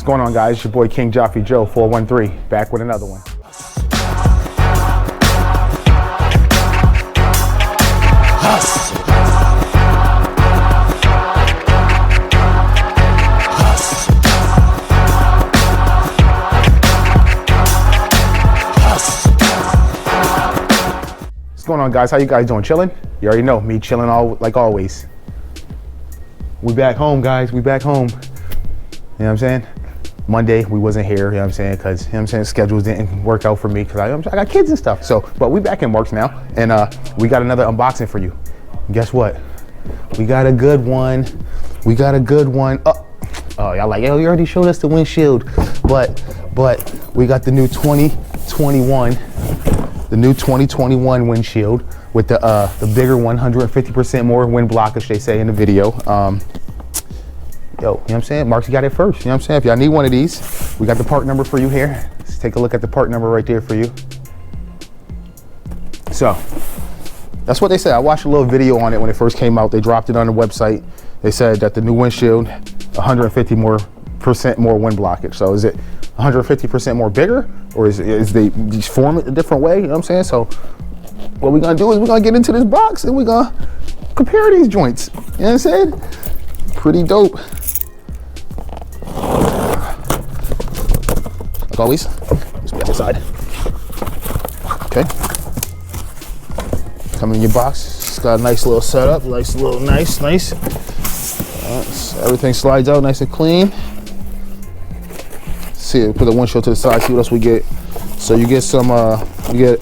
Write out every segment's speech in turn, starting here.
going on, guys? It's your boy King Joffy Joe 413, back with another one. What's going on, guys? How you guys doing? Chilling? You already know me chilling like always. We back home, guys. We back home. You know what I'm saying? Monday we wasn't here, you know what I'm saying, because, you know what I'm saying, schedules didn't work out for me because I got kids and stuff. So, but we back in March now, and we got another unboxing for you. And guess what? We got a good one. We got a good one. Oh, y'all like, yo, you already showed us the windshield, but we got the new 2021, the new 2021 windshield with the bigger 150% more wind blockage, they say in the video. Yo, you know what I'm saying? Mark's got it first. You know what I'm saying? If y'all need one of these, we got the part number for you here. Let's take a look at the part number right there for you. So, that's what they said. I watched a little video on it when it first came out. They dropped it on the website. They said that the new windshield, 150% more wind blockage. So is it 150% more bigger, or is they just form it a different way? You know what I'm saying? So what we're gonna do is we're gonna get into this box and we're gonna compare these joints. You know what I'm saying? Pretty dope. Like always, let's put it aside. Okay. Come in your box. It's got a nice little setup, nice. So everything slides out nice and clean. See, put the windshield to the side. See what else we get. So you get some. You get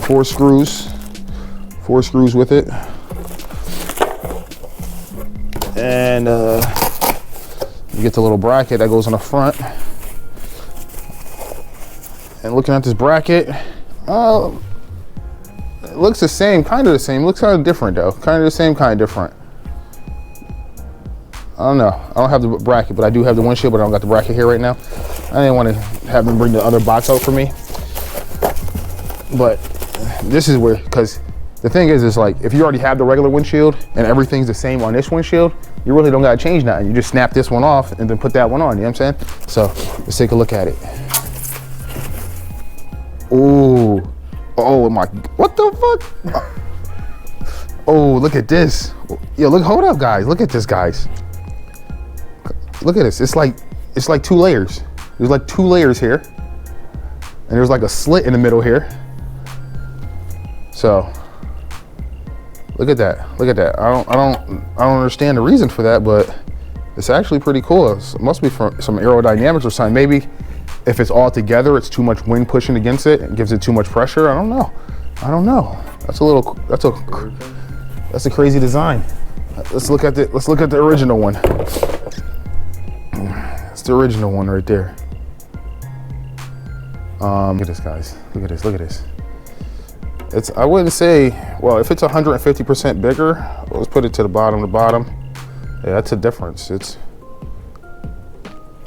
4 screws. 4 screws with it. And you get the little bracket that goes on the front. And looking at this bracket, it looks the same, kind of the same. It looks kind of different though. Kind of the same, kind of different. I don't know. I don't have the bracket, but I do have the windshield, but I don't got the bracket here right now. I didn't want to have them bring the other box out for me. But this is where, because the thing is like, if you already have the regular windshield and everything's the same on this windshield, you really don't gotta change nothing. You just snap this one off and then put that one on, you know what I'm saying? So let's take a look at it. Ooh, oh my, what the fuck? Oh, look at this. Yo, look, hold up guys, look at this guys. Look at this, it's like 2 layers. There's like 2 layers here. And there's like a slit in the middle here. So, look at that, look at that. I don't understand the reason for that, but it's actually pretty cool. It must be from some aerodynamics or something. Maybe if it's all together, it's too much wind pushing against it and gives it too much pressure. I don't know. That's a crazy design. Let's look at the original one. It's the original one right there. Look at this, guys. Look at this. I wouldn't say, well, if it's 150% bigger, let's put it to the bottom. Yeah, that's a difference.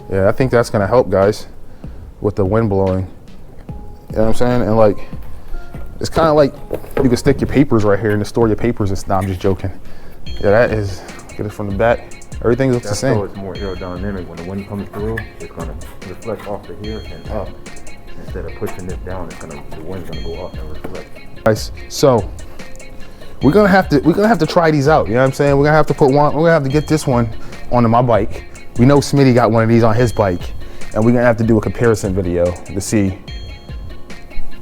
Yeah, I think that's gonna help, guys, with the wind blowing. You know what I'm saying? And like, it's kind of like you can stick your papers right here and store your papers. No, I'm just joking. Yeah, that is, get it from the back. Everything looks the same. So it's more aerodynamic. When the wind comes through, it's gonna reflect off to here and up. Instead of pushing this down, the wind's gonna go up and reflect. Guys, so we're gonna have to try these out. You know what I'm saying? We're gonna have to get this one onto my bike. We know Smitty got one of these on his bike, and we're gonna have to do a comparison video to see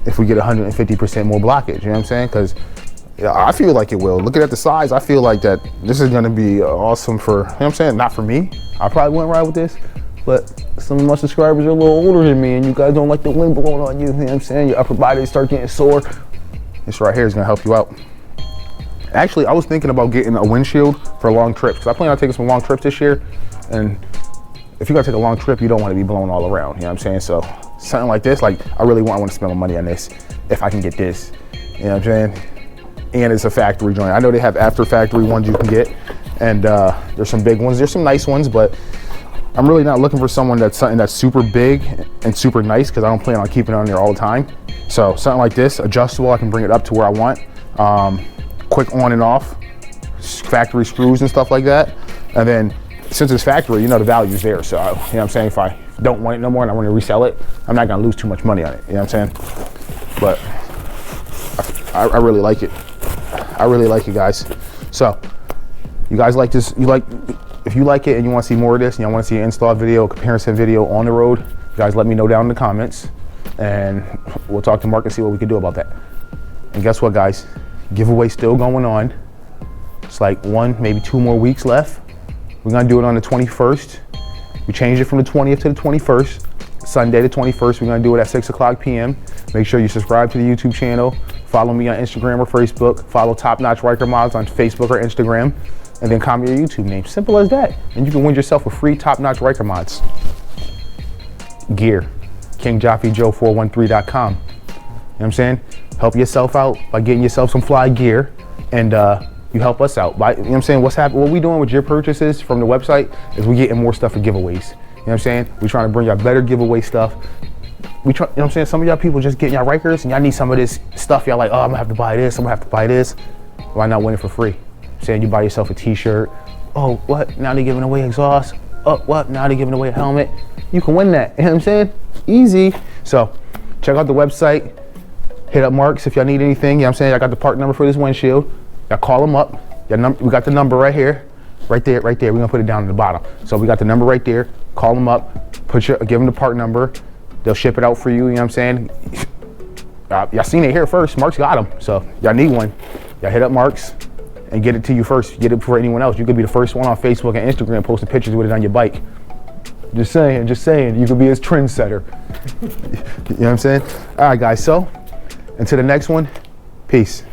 if we get 150% more blockage. You know what I'm saying? Because I feel like it will. Looking at the size, I feel like that this is gonna be awesome for, you know what I'm saying? Not for me. I probably wouldn't ride with this, but some of my subscribers are a little older than me, and you guys don't like the wind blowing on you. You know what I'm saying? Your upper body start getting sore. This right here is gonna help you out. Actually, I was thinking about getting a windshield for long trips, because I plan on taking some long trips this year. And if you're gonna take a long trip, you don't want to be blown all around. You know what I'm saying? So something like this, like I want to spend my money on this if I can get this. You know what I'm saying? And it's a factory joint. I know they have after factory ones you can get, and there's some big ones. There's some nice ones, but I'm really not looking for something that's super big and super nice, because I don't plan on keeping it on there all the time. So something like this, adjustable, I can bring it up to where I want. Quick on and off, factory screws and stuff like that. And then since it's factory, you know, the value's there. So, you know what I'm saying? If I don't want it no more and I want to resell it, I'm not going to lose too much money on it. You know what I'm saying? But I really like it. I really like it, guys. So, you guys like this? If you like it and you want to see more of this and you want to see an install video, a comparison video on the road, you guys let me know down in the comments. And we'll talk to Mark and see what we can do about that. And guess what, guys? Giveaway still going on. It's like 1, maybe 2 more weeks left. We're gonna do it on the 21st. We changed it from the 20th to the 21st. Sunday the 21st, we're gonna do it at 6 o'clock p.m. Make sure you subscribe to the YouTube channel. Follow me on Instagram or Facebook. Follow Top Notch Ryker Mods on Facebook or Instagram. And then comment your YouTube name. Simple as that. And you can win yourself a free Top Notch Ryker Mods gear. KingJoffrey413.com. You know what I'm saying? Help yourself out by getting yourself some fly gear, and you help us out. By, you know what I'm saying? What we doing with your purchases from the website is we getting more stuff for giveaways. You know what I'm saying? We trying to bring y'all better giveaway stuff. We try, you know what I'm saying? Some of y'all people just getting y'all Rykers and y'all need some of this stuff. Y'all like, oh, I'm gonna have to buy this, I'm gonna have to buy this. Why not win it for free? Saying you buy yourself a t-shirt. Oh, what? Now they're giving away exhaust. Oh, what? Now they're giving away a helmet. You can win that. You know what I'm saying? Easy. So check out the website. Hit up Marks if y'all need anything. You know what I'm saying? I got the part number for this windshield. Y'all call them up. We got the number right here. Right there, right there. We're gonna put it down at the bottom. So we got the number right there. Call them up. Give them the part number. They'll ship it out for you. You know what I'm saying? Y'all seen it here first. Marks got them. So y'all need one. Y'all hit up Marks and get it to you first. Get it before anyone else. You could be the first one on Facebook and Instagram posting pictures with it on your bike. Just saying, you could be his trendsetter. You know what I'm saying? All right, guys, so until the next one, peace.